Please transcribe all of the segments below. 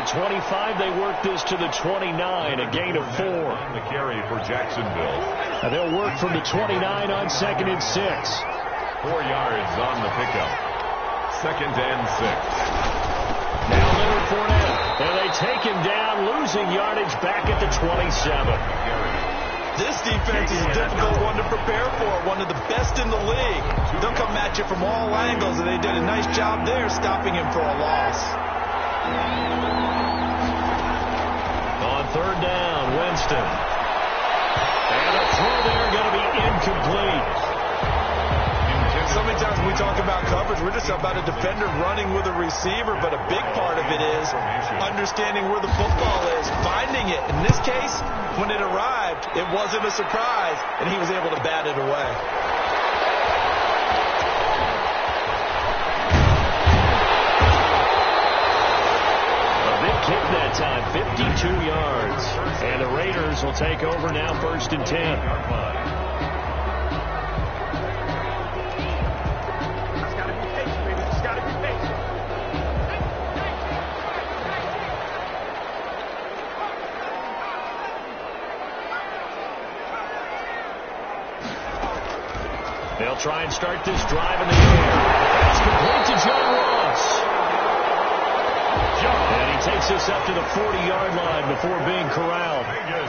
the 25. They work this to the 29, a gain of 4. The carry for Jacksonville. Now they'll work from the 29 on 2nd and 6. 4 yards on the pickup. 2nd and 6. Now Leonard Fournette. And they take him down, losing yardage back at the 27. This defense is a difficult one to prepare for, one of the best in the league. They'll come at you from all angles, and they did a nice job there stopping him for a loss. On 3rd down, Winston. And a throw there going to be incomplete. So many times when we talk about coverage, we're just about a defender running with a receiver, but a big part of it is understanding where the football is, finding it. In this case, when it arrived, it wasn't a surprise, and he was able to bat it away. A big kick that time, 52 yards. And the Raiders will take over now, 1st and 10. They'll try and start this drive in the air. That's complete to John Ross. And he takes us up to the 40-yard line before being corralled.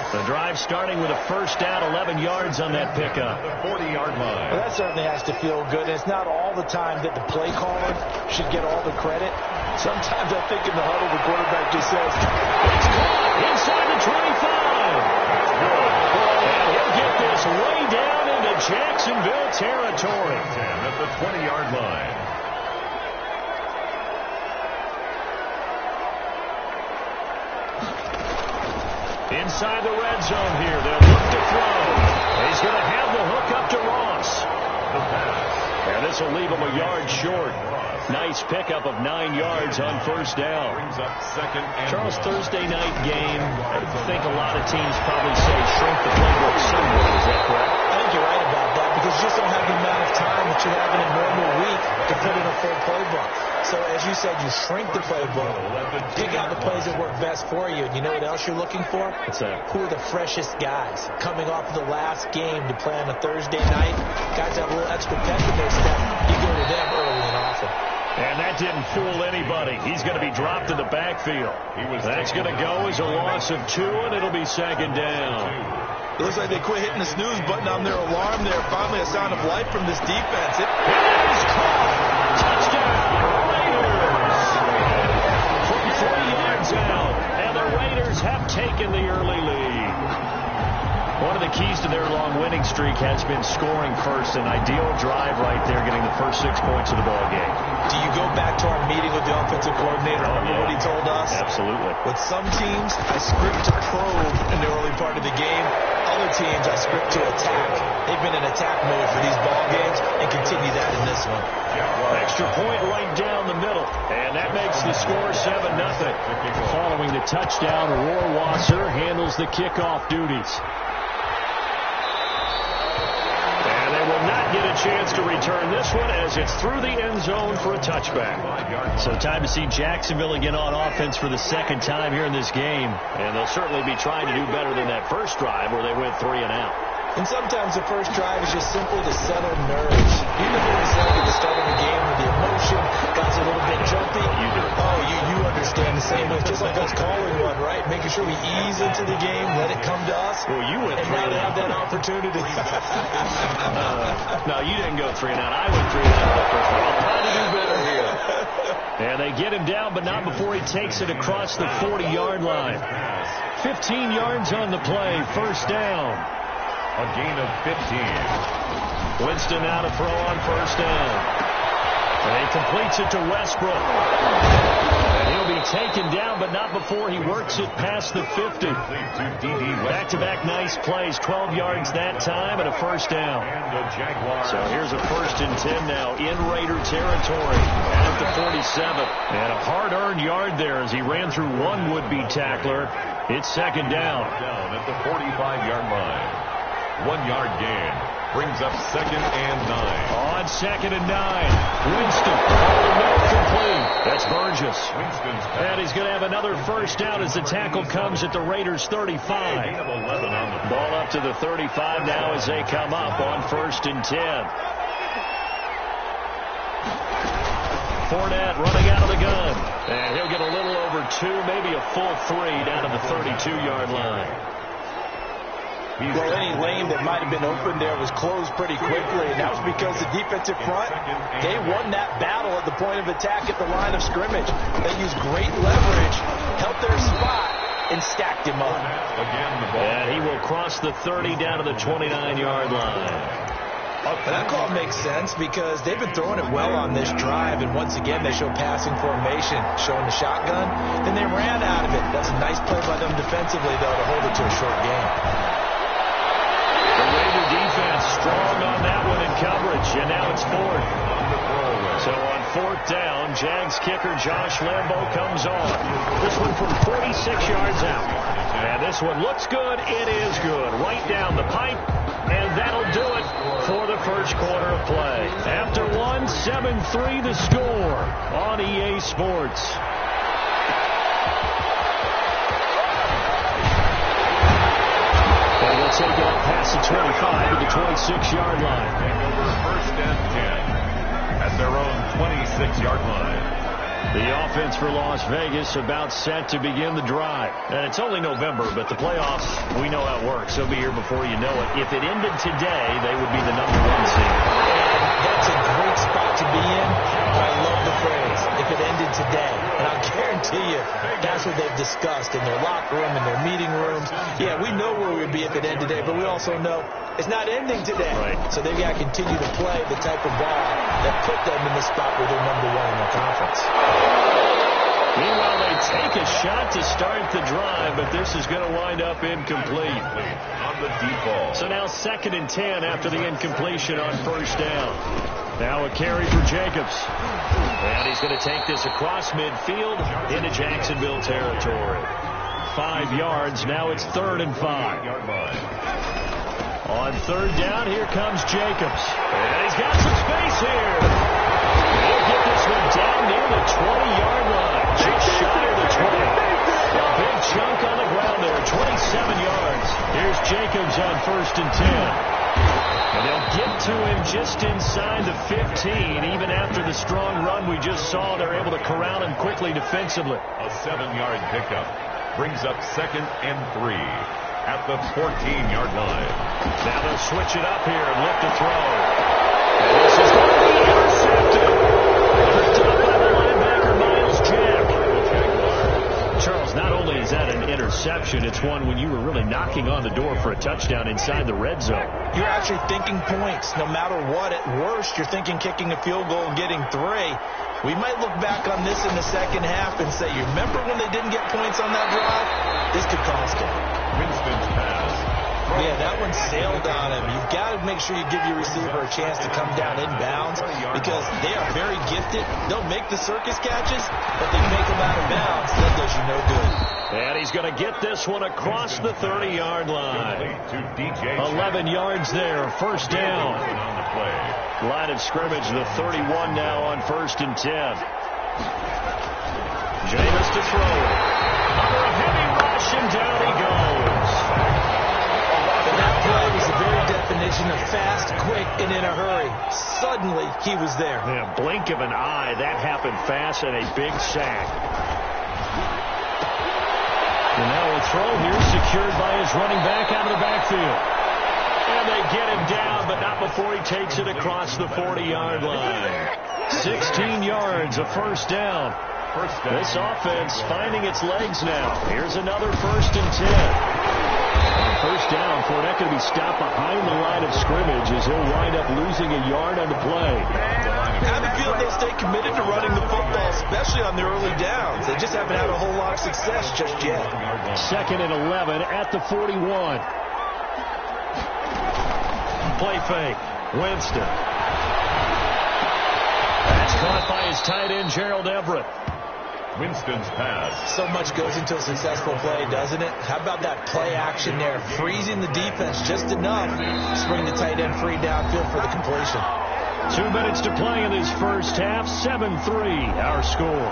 The drive starting with a 1st down, 11 yards on that pickup. The 40-yard line. Well, that certainly has to feel good. It's not all the time that the play caller should get all the credit. Sometimes I think in the huddle the quarterback just says, it's caught inside the 25. And he'll get this way down into Jacksonville territory. At the 20-yard line. Inside the red zone here. They'll look to throw. He's going to have the hook up to Ross. The pass. And this will leave him a yard short. Nice pickup of 9 yards on 1st down. Brings up 2nd and Charles, Thursday night game. I think a lot of teams probably say shrink the playbook somewhat. Is that correct? I think you're right about that, because you just don't have the amount of time that you have in a normal week to put in a full playbook. So as you said, you shrink the playbook, pick out the plays that work best for you. And you know what else you're looking for? What's that? Who are the freshest guys coming off of the last game to play on a Thursday night? Guys have a little extra pep in their step. You go to them early and often. And that didn't fool anybody. He's going to be dropped in the backfield. That's going to go as a loss of 2, and it'll be 2nd down. It looks like they quit hitting the snooze button on their alarm there. Finally a sign of life from this defense. It is caught. Touchdown, Raiders. From 40 yards out. And the Raiders have taken the early lead. One of the keys to their long winning streak has been scoring first. An ideal drive right there, getting the first 6 points of the ball game. Do you go back to our meeting with the offensive coordinator? Remember what he told us? Absolutely. With some teams, I script to probe in the early part of the game. Other teams, I script to attack. They've been in attack mode for these ball games and continue that in this one. Extra point right down the middle. And that makes the score 7-0. Following the touchdown, Rohrwasser handles the kickoff duties. And they will not get a chance to return this one as it's through the end zone for a touchback. So time to see Jacksonville again on offense for the 2nd time here in this game. And they'll certainly be trying to do better than that first drive where they went 3 and out. And sometimes the first drive is just simply to settle nerves. You know what it's like at the start of the game with the emotion, guys a little bit jumpy. You understand the same way. Just like us calling one, right? Making sure we ease into the game, let it come to us. Well, you went 3 and now and they out. have that opportunity. No, you didn't go 3 and out. I went 3 and out the first one. I'll try to do better here. And they get him down, but not before he takes it across the 40-yard line. 15 yards on the play, 1st down. A gain of 15. Winston now to throw on 1st down. And he completes it to Westbrook. And he'll be taken down, but not before he works it past the 50. Back-to-back nice plays, 12 yards that time, and a 1st down. So here's a 1st and 10 now in Raider territory at the 47. And a hard-earned yard there as he ran through one would-be tackler. It's 2nd down. Down at the 45-yard line. 1-yard gain. Brings up 2nd and 9. On 2nd and 9. Winston. No, complete. That's Burgess. And he's going to have another first down as the tackle comes at the Raiders' 35. Ball up to the 35 now as they come up on 1st and 10. Fournette running out of the gun. And he'll get a little over 2, maybe a full 3 down to the 32-yard line. Well, any lane that might have been open there was closed pretty quickly, and that was because the defensive front, they won that battle at the point of attack at the line of scrimmage. They used great leverage, held their spot, and stacked him up. And he will cross the 30 down to the 29-yard line. That call makes sense because they've been throwing it well on this drive, and once again they show passing formation, showing the shotgun. Then they ran out of it. That's a nice play by them defensively, though, to hold it to a short game. The Raider defense strong on that one in coverage, and now it's 4th. So on 4th down, Jags kicker Josh Lambo comes on. This one from 46 yards out. And this one looks good. It is good. Right down the pipe. And that'll do it for the first quarter of play. After 1, 7-3 the score on EA Sports. And they'll take it up past the 25 to the 26-yard line. First and 10 at their own 26-yard line. The offense for Las Vegas about set to begin the drive. And it's only November, but the playoffs, we know how it works. They'll be here before you know it. If it ended today, they would be the #1 seed. That's a great spot to be in. I love the phrase, if it ended today. And I'll guarantee you, that's what they've discussed in their locker room, in their meeting rooms. Yeah, we know where we would be if it ended today, but we also know it's not ending today. Right. So they've got to continue to play the type of ball that put them in the spot where they're #1 in the conference. Meanwhile, they take a shot to start the drive, but this is going to wind up incomplete. On the deep ball. So now 2nd and 10 after the incompletion on 1st down. Now a carry for Jacobs. And he's going to take this across midfield into Jacksonville territory. 5 yards. Now it's 3rd and 5. On 3rd down, here comes Jacobs. And he's got some space here. He'll get this one down near the 20-yard line. Just shy of the 20. A big chunk on the ground there, 27 yards. Here's Jacobs on 1st and 10. And they'll get to him just inside the 15. Even after the strong run we just saw, they're able to corral him quickly defensively. A 7-yard pickup brings up 2nd and 3 at the 14-yard line. Now they'll switch it up here and lift the throw. And this is going to be intercepted. Picked up by the linebacker, Miles Jack. Charles, not only is that an interception, it's one when you were really knocking on the door for a touchdown inside the red zone. You're actually thinking points. No matter what, at worst, you're thinking kicking a field goal and getting 3. We might look back on this in the second half and say, you remember when they didn't get points on that drive? This could cost them. Winston's pass. Yeah, that one sailed on him. You've got to make sure you give your receiver a chance to come down inbounds because they are very gifted. They'll make the circus catches, but they make them out of bounds. That does you no good. And he's going to get this one across the 30-yard line. 11 yards there, 1st down. Line of scrimmage, the 31 now on 1st and 10. Jameis to throw. Under a heavy rush, and down he goes. And that play was the very definition of fast, quick, and in a hurry. Suddenly, he was there. In a blink of an eye, that happened fast, and a big sack. And now a throw here secured by his running back out of the backfield. And they get him down, but not before he takes it across the 40-yard line. 16 yards, a 1st down. This offense finding its legs now. Here's another 1st and 10. On 1st down, Fournette going to be stopped behind the line of scrimmage as he'll wind up losing a yard on the play. I have a feeling they'll stay committed to running the football, especially on the early downs. They just haven't had a whole lot of success just yet. 2nd and 11 at the 41. Play fake. Winston. That's caught by his tight end, Gerald Everett. Winston's pass. So much goes into a successful play, doesn't it? How about that play action there? Freezing the defense just enough to bring the tight end free downfield for the completion. 2 minutes to play in this first half. 7-3 our score.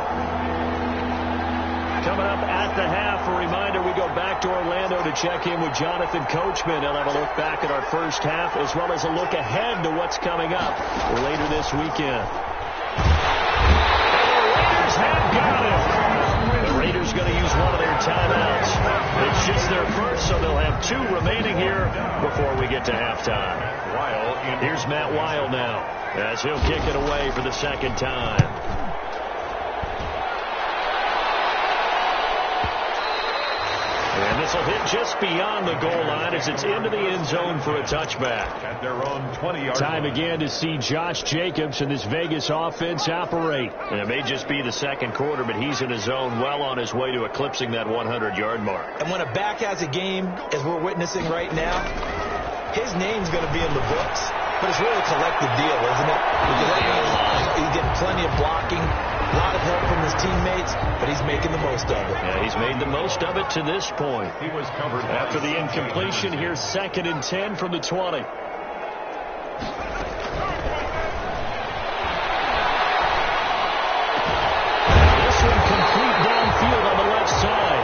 Coming up at the half, a reminder, we go back to Orlando to check in with Jonathan Coachman. He'll have a look back at our first half as well as a look ahead to what's coming up later this weekend. And the Raiders have got it. The Raiders going to use one of their timeouts. It's just their first, so they'll have 2 remaining here before we get to halftime. Here's Matt Weil now as he'll kick it away for the second time. And this will hit just beyond the goal line as it's into the end zone for a touchback. At their own 20-yard Time again to see Josh Jacobs and this Vegas offense operate. And it may just be the second quarter, but he's in his zone well on his way to eclipsing that 100-yard mark. And when a back has a game, as we're witnessing right now, his name's going to be in the books. But it's really a collective deal, isn't it? Because that means he's getting plenty of blocking, a lot of help from his teammates, but he's making the most of it. Yeah, he's made the most of it to this point. He was covered after the incompletion. Here's 2nd and 10 from the 20. This one complete downfield on the left side.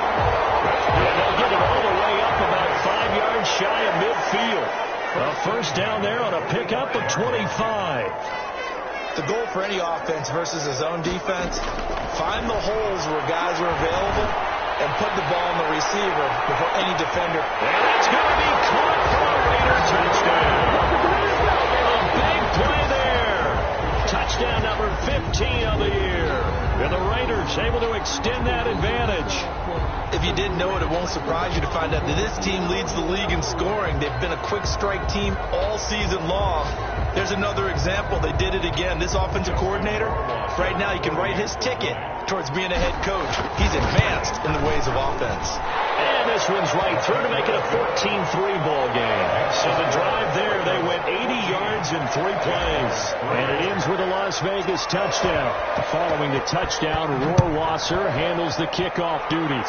And they'll get it all the way up about 5 yards shy of midfield. A first down there on a pickup of 25. The goal for any offense versus his own defense, find the holes where guys are available and put the ball on the receiver before any defender. And it's going to be caught for a Raider touchdown. A big play there. Touchdown number 15 of the year. And the Raiders able to extend that advantage. If you didn't know it, it won't surprise you to find out that this team leads the league in scoring. They've been a quick strike team all season long. There's another example. They did it again. This offensive coordinator, right now, he can write his ticket towards being a head coach. He's advanced in the ways of offense. And this one's right through to make it a 14-3 ball game. So the drive there, they went 80 yards in 3 plays. And it ends with a Las Vegas touchdown. Following the touchdown, Rohrwasser handles the kickoff duties.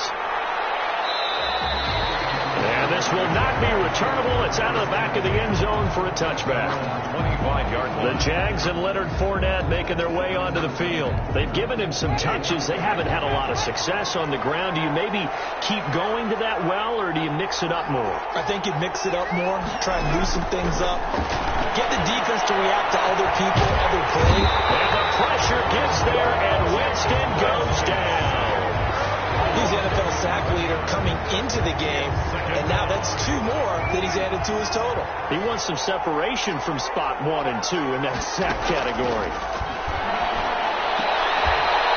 And this will not be returnable. It's out of the back of the end zone for a touchback. 25-yard line. The Jags and Leonard Fournette making their way onto the field. They've given him some touches. They haven't had a lot of success on the ground. Do you maybe keep going to that well, or do you mix it up more? I think you mix it up more, try and loosen things up. Get the defense to react to other people, other plays. And the pressure gets there, and Winston goes down. He's the NFL sack leader coming into the game, and now that's 2 more that he's added to his total. He wants some separation from spot 1 and 2 in that sack category.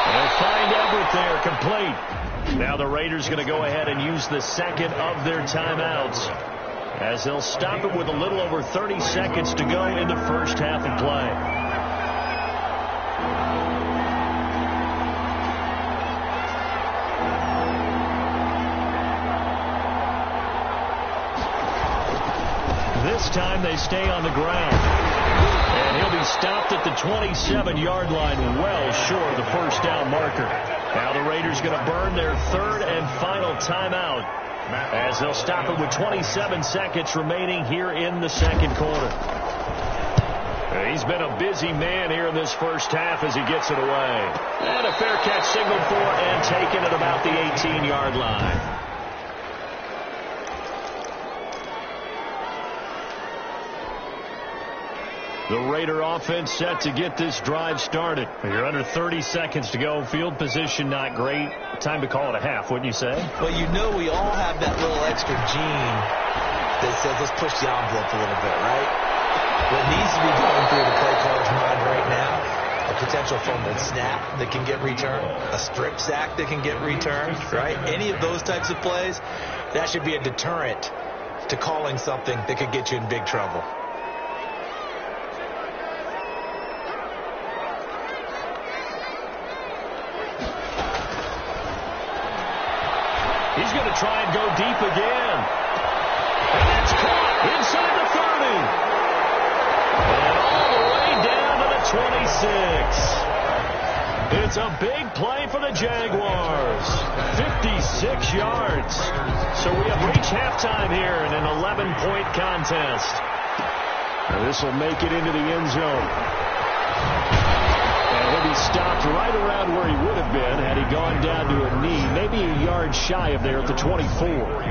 They'll find Everett there, complete. Now the Raiders going to go ahead and use the second of their timeouts, as they'll stop it with a little over 30 seconds to go in the first half of play. This time they stay on the ground. And he'll be stopped at the 27-yard line, well short of the first down marker. Now the Raiders going to burn their 3rd and final timeout, as they'll stop it with 27 seconds remaining here in the second quarter. He's been a busy man here in this first half as he gets it away. And a fair catch signaled for and taken at about the 18-yard line. The Raider offense set to get this drive started. You're under 30 seconds to go. Field position not great. Time to call it a half, wouldn't you say? Well, you know we all have that little extra gene that says let's push the envelope a little bit, right? What needs to be going through the play caller's mind right now, a potential fumbled snap that can get returned, a strip sack that can get returned, right? Any of those types of plays, that should be a deterrent to calling something that could get you in big trouble. He's going to try and go deep again. And it's caught inside the 30. And all the way down to the 26. It's a big play for the Jaguars. 56 yards. So we have reached halftime here in an 11-point contest. This will make it into the end zone. And he'll be stopped right around where he would have been had he gone down to a knee, maybe a yard shy of there at the 24.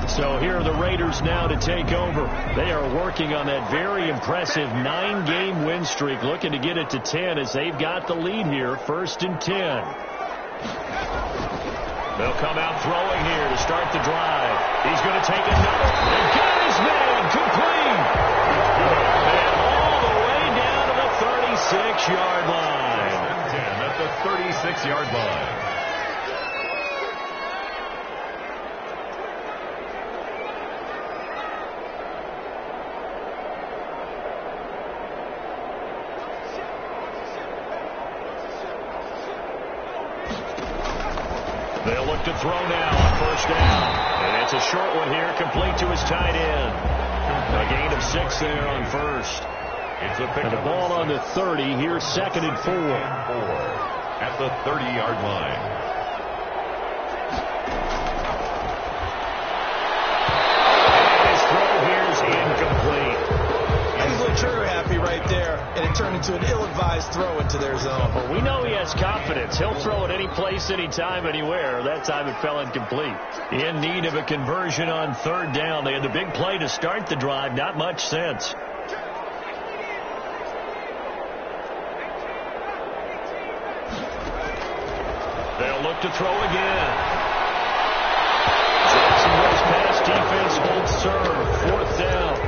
So here are the Raiders now to take over. They are working on that very impressive 9-game win streak, looking to get it to 10 as they've got the lead here, 1st and 10. They'll come out throwing here to start the drive. He's going to take another. And got his man complete. And all the way down to the 36-yard line. 10 at the 36-yard line. They'll look to throw now on 1st down. And it's a short one here, complete to his tight end. A gain of 6 there on 1st. And the ball on the 30, here's 2nd and 4. At the 30-yard line. His throw here is incomplete. He's a little trigger happy right there, and it turned into an ill-advised throw into their zone. But we know he has confidence. He'll throw it any place, anytime, anywhere. That time it fell incomplete. In need of a conversion on 3rd down. They had the big play to start the drive. Not much sense. They'll look to throw again. Jacksonville's pass defense holds serve. 4th down.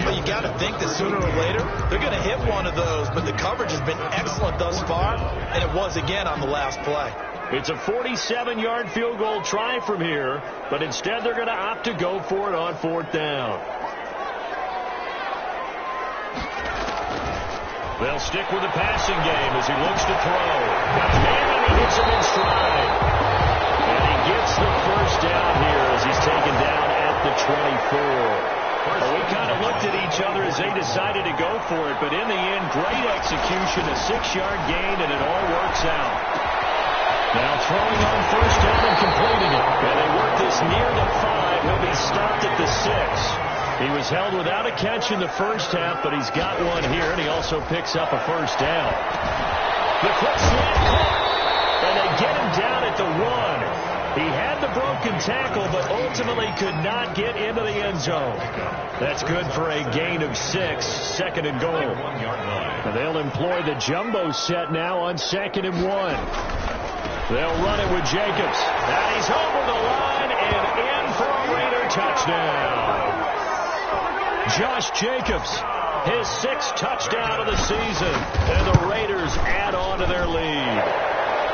But you got to think that sooner or later they're going to hit one of those, but the coverage has been excellent thus far, and it was again on the last play. It's a 47-yard field goal try from here, but instead they're going to opt to go for it on 4th down. They'll stick with the passing game as he looks to throw. Got the man, and he hits him in stride. And he gets the 1st down here as he's taken down at the 24. Well, we kind of looked at each other as they decided to go for it, but in the end, great execution, a 6-yard gain, and it all works out. Now throwing on 1st down and completing it. And they work this near the 5. He'll be stopped at the 6. He was held without a catch in the first half, but he's got one here, and he also picks up a 1st down. The quick slant caught, and they get him down at the 1. He had the broken tackle, but ultimately could not get into the end zone. That's good for a gain of 6, 2nd and goal. And they'll employ the jumbo set now on 2nd and 1. They'll run it with Jacobs. And he's over the line and in for a Raider touchdown. Josh Jacobs, his 6th touchdown of the season. And the Raiders add on to their lead.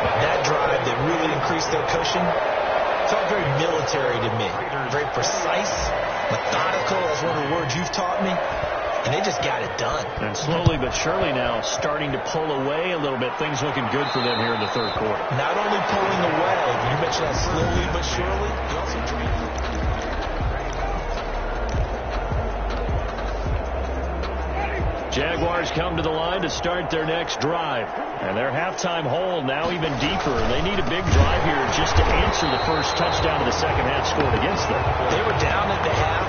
That drive that really increased their cushion felt very military to me. Very precise, methodical. That's one of the words you've taught me. And they just got it done. And slowly but surely now starting to pull away a little bit. Things looking good for them here in the 3rd quarter. Not only pulling away, you mentioned that slowly but surely. Jaguars come to the line to start their next drive. And their halftime hole now even deeper. They need a big drive here just to answer the first touchdown of the second half scored against them. They were down at the half.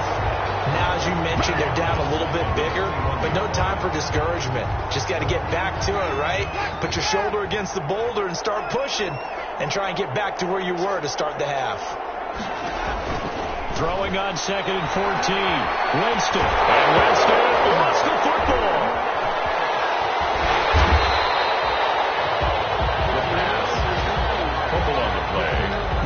Now, as you mentioned, they're down a little bit bigger, but no time for discouragement. Just got to get back to it, right? Put your shoulder against the boulder and start pushing and try and get back to where you were to start the half. Throwing on 2nd and 14. Winston. And Winston lost the football. Fumble on the play.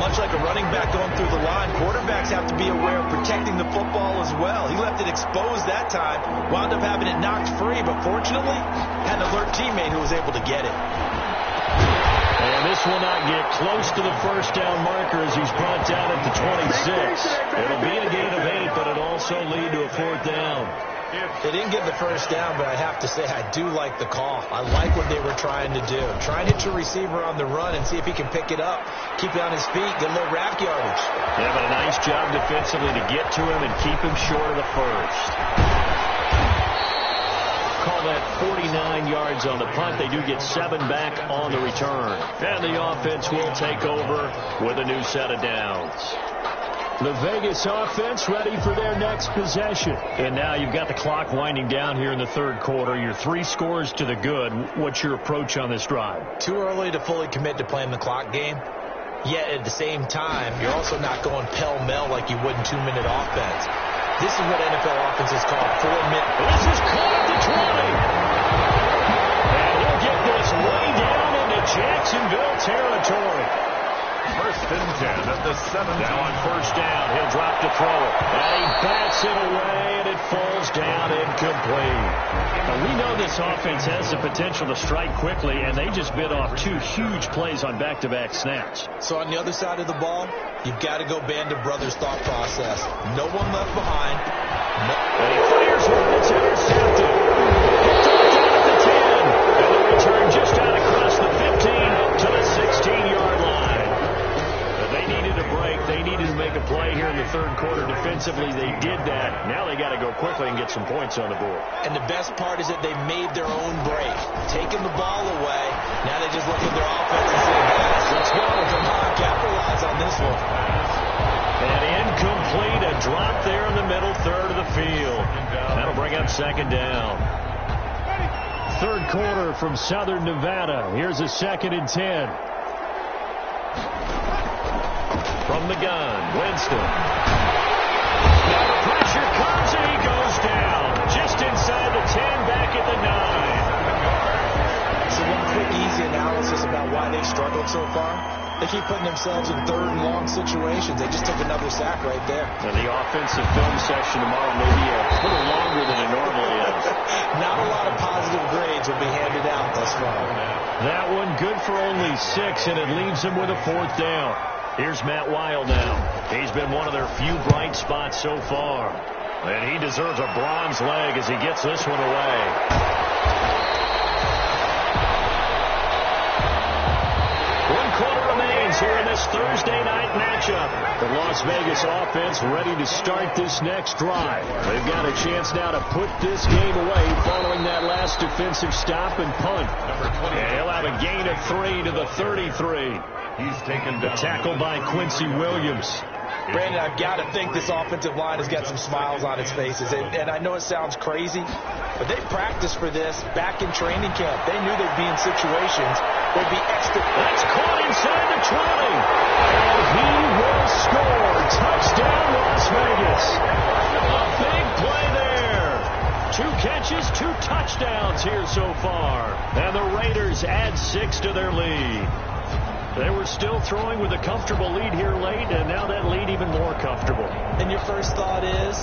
Much like a running back going through the line, quarterbacks have to be aware of protecting the football as well. He left it exposed that time, wound up having it knocked free, but fortunately, had an alert teammate who was able to get it. And this will not get close to the 1st down marker as he's brought down at the 26. It'll be a gain of 8, but it'll also lead to a 4th down. They didn't get the 1st down, but I have to say I do like the call. I like what they were trying to do. Try and hit your receiver on the run and see if he can pick it up. Keep it on his feet, get a little rack yardage. Yeah, but a nice job defensively to get to him and keep him short of the 1st. call that 49 yards on the punt. They do get 7 back on the return. And the offense will take over with a new set of downs. The Vegas offense ready for their next possession. And now you've got the clock winding down here in the third quarter. You're 3 scores to the good. What's your approach on this drive? Too early to fully commit to playing the clock game. Yet at the same time, you're also not going pell-mell like you would in 2-minute offense. This is what NFL offenses call 4-minute. This is caught at the 20. And he'll get this way down into Jacksonville territory. First and 10 at the 7. Now on first down, he'll drop to throw it. And he bats it away, and it falls down incomplete. Now, we know this offense has the potential to strike quickly, and they just bit off 2 huge plays on back-to-back snaps. So on the other side of the ball, you've got to go Band of Brothers thought process. No one left behind. No. And he fires one. It's intercepted. It's down at the 10. And the return just out across the 15 to the 16-yard line. They needed a break. They needed to make a play here in the third quarter defensively. They did that. Now they got to go quickly and get some points on the board. And the best part is that they made their own break. Taking the ball away. Now they just look at their offense and say, guys, let's go. Come on, capitalize on this one. And incomplete. A drop there in the middle third of the field. That'll bring up second down. Third quarter from Southern Nevada. Here's a 2nd and 10. From the gun, Winston. Now the pressure comes and he goes down. Just inside the 10, back at the 9. So one quick, easy analysis about why they've struggled so far. They keep putting themselves in third and long situations. They just took another sack right there. And the offensive film session tomorrow may be a little longer than it normally is. Not a lot of positive grades will be handed out thus far. That one good for only 6, and it leaves them with a 4th down. Here's Matt Weil now. He's been one of their few bright spots so far. And he deserves a bronze leg as he gets this one away. One quarter remains here in this Thursday night matchup. The Las Vegas offense ready to start this next drive. They've got a chance now to put this game away following that last defensive stop and punt. And he'll have a gain of 3 to the 33. He's taken the tackle by Quincy Williams. Brandon, I've got to think this offensive line has got some smiles on its faces. And I know it sounds crazy, but they practiced for this back in training camp. They knew they'd be in situations where it'd be extra. That's caught inside the 20. And he will score. Touchdown, Las Vegas. A big play there. 2 catches, 2 touchdowns here so far. And the Raiders add 6 to their lead. They were still throwing with a comfortable lead here late, and now that lead even more comfortable. And your first thought is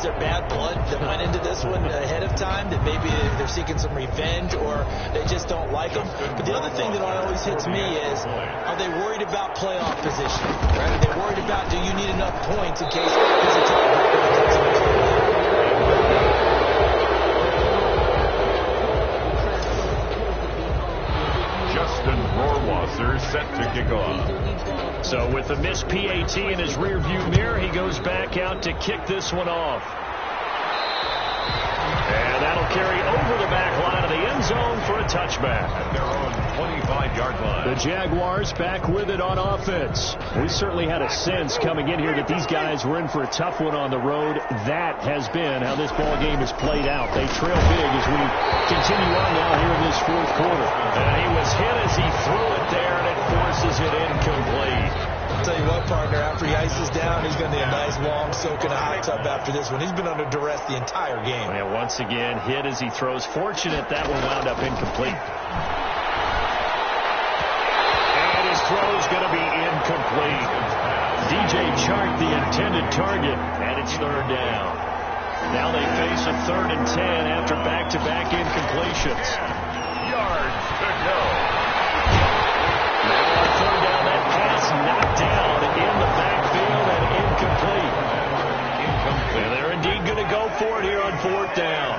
there bad blood that went into this one ahead of time, that maybe they're seeking some revenge or they just don't like them? But the other thing that always hits me is, are they worried about playoff position? Right? Are they worried about, do you need enough points in case there's a tiebreaker that comes into play? Set to kick off. So with the missed PAT in his rearview mirror, he goes back out to kick this one off. And that'll carry over the back line of the end zone for a touchback. At their own 25-yard line. The Jaguars back with it on offense. We certainly had a sense coming in here that these guys were in for a tough one on the road. That has been how this ball game has played out. They trail big as we continue on now here in this fourth quarter. And he was hit as he threw it there, and it forces it incomplete. I'll tell you what, partner, after he ices down, he's going to need a nice long soak in a hot tub after this one. He's been under duress the entire game. And once again, hit as he throws. Fortunate that one wound up incomplete. And his throw's going to be incomplete. DJ Chark, the intended target, and it's third down. Now they face a 3rd and 10 after back-to-back incompletions. Yards to go. Now on third down, that pass knocked down in the backfield and incomplete. And they're indeed going to go for it here on 4th down.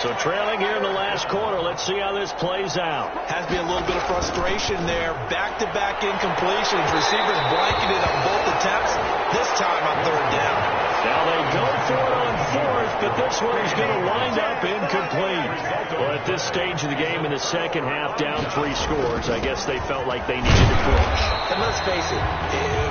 So trailing here in the last quarter. Let's see how this plays out. Has to be a little bit of frustration there. Back-to-back incompletions. Receivers blanketed on both attempts. This time on 3rd down. Now they go for it on fourth, but this one is going to wind up incomplete. Well, at this stage of the game in the second half, down 3 scores, I guess they felt like they needed to push. And let's face it,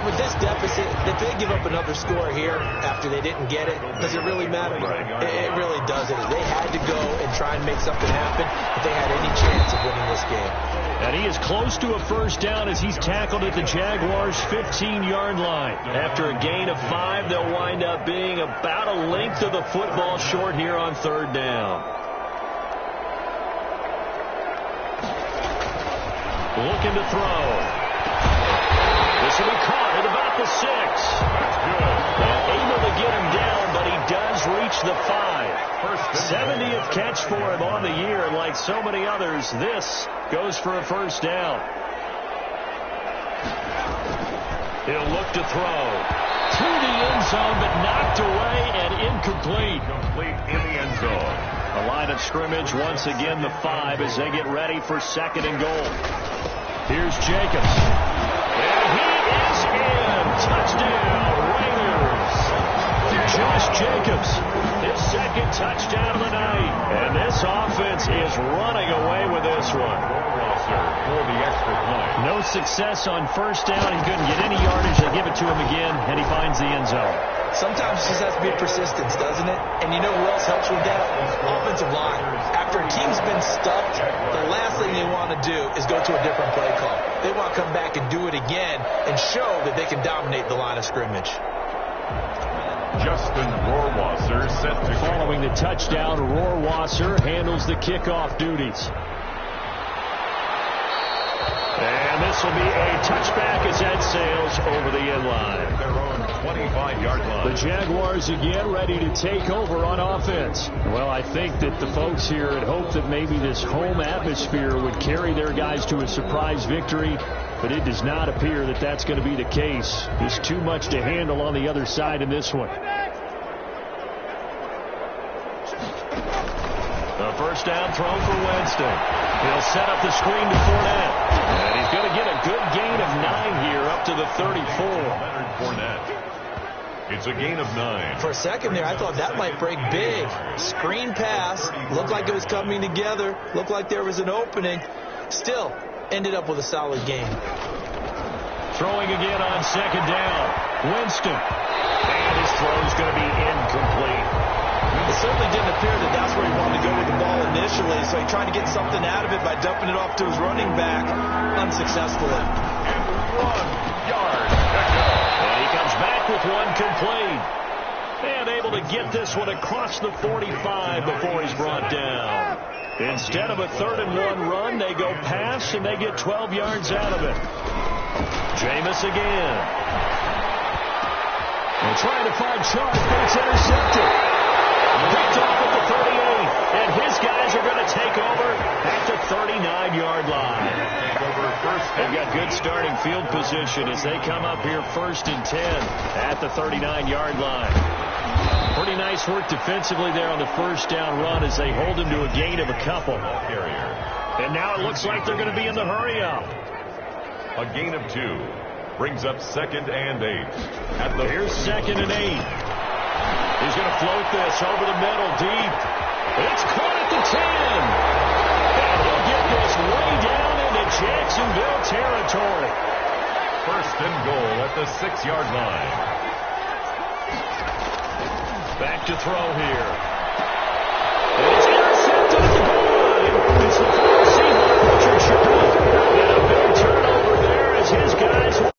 with this deficit, if they give up another score here after they didn't get it, does it really matter? It really doesn't. They had to go and try and make something happen if they had any chance of winning this game. And he is close to a first down as he's tackled at the Jaguars' 15-yard line. After a gain of 5, they'll wind up being about a length of the football short here on third down. Looking to throw. This will be caught at about the 6. That's good. And able to get him down, but he does reach the 5. 70th catch for him on the year, and like so many others, this goes for a first down. He'll look to throw. To the end zone, but knocked away and incomplete. Complete in the end zone. The line of scrimmage, once again, the 5 as they get ready for second and goal. Here's Jacobs. And he is in. Touchdown, Raiders. Josh Jacobs, his second touchdown of the night. And this offense is running away with this one. For the extra point. No success on first down. He couldn't get any yardage. They give it to him again, and he finds the end zone. Sometimes it just has to be persistence, doesn't it? And you know who else helps with that? Offensive line. After a team's been stuffed, the last thing they want to do is go to a different play call. They want to come back and do it again and show that they can dominate the line of scrimmage. Justin Rohrwasser set to Following the touchdown, Rohrwasser handles the kickoff duties. And this will be a touchback as that sails over the end line. their own 25-yard line. The Jaguars again ready to take over on offense. Well, I think that the folks here had hoped that maybe this home atmosphere would carry their guys to a surprise victory, but it does not appear that that's going to be the case. There's too much to handle on the other side in this one. The first down throw for Winston. He'll set up the screen to Fournette. And he's going to get a good gain of 9 here up to the 34. Leonard Fournette. It's a gain of 9. For a second there, I thought that might break big. Screen pass. Looked like it was coming together. Looked like there was an opening. Still, ended up with a solid game. Throwing again on second down. Winston. And his throw's going to be incomplete. It certainly didn't appear that that's where he wanted to go with the ball initially, so he tried to get something out of it by dumping it off to his running back unsuccessfully. And 1 yard. And he comes back with one complete. And able to get this one across the 45 before he's brought down. Instead of a 3rd and 1 run, they go pass and they get 12 yards out of it. Jameis again. They're trying to find Chark, but it's intercepted. Picked off at the 38, and his guys are going to take over at the 39-yard line. They've got good starting field position as they come up here 1st and 10 at the 39-yard line. Pretty nice work defensively there on the first down run as they hold him to a gain of a couple. And now it looks like they're going to be in the hurry-up. A gain of 2 brings up 2nd and 8. Here's 2nd and 8. He's going to float this over the middle, deep. It's caught at the 10. And he'll get this way down into Jacksonville territory. 1st and goal at the 6-yard line. Back to throw here. And it's intercepted at the goal line. It's the 4 Seahawks, Richard Sherman. And a big turnover there as his guys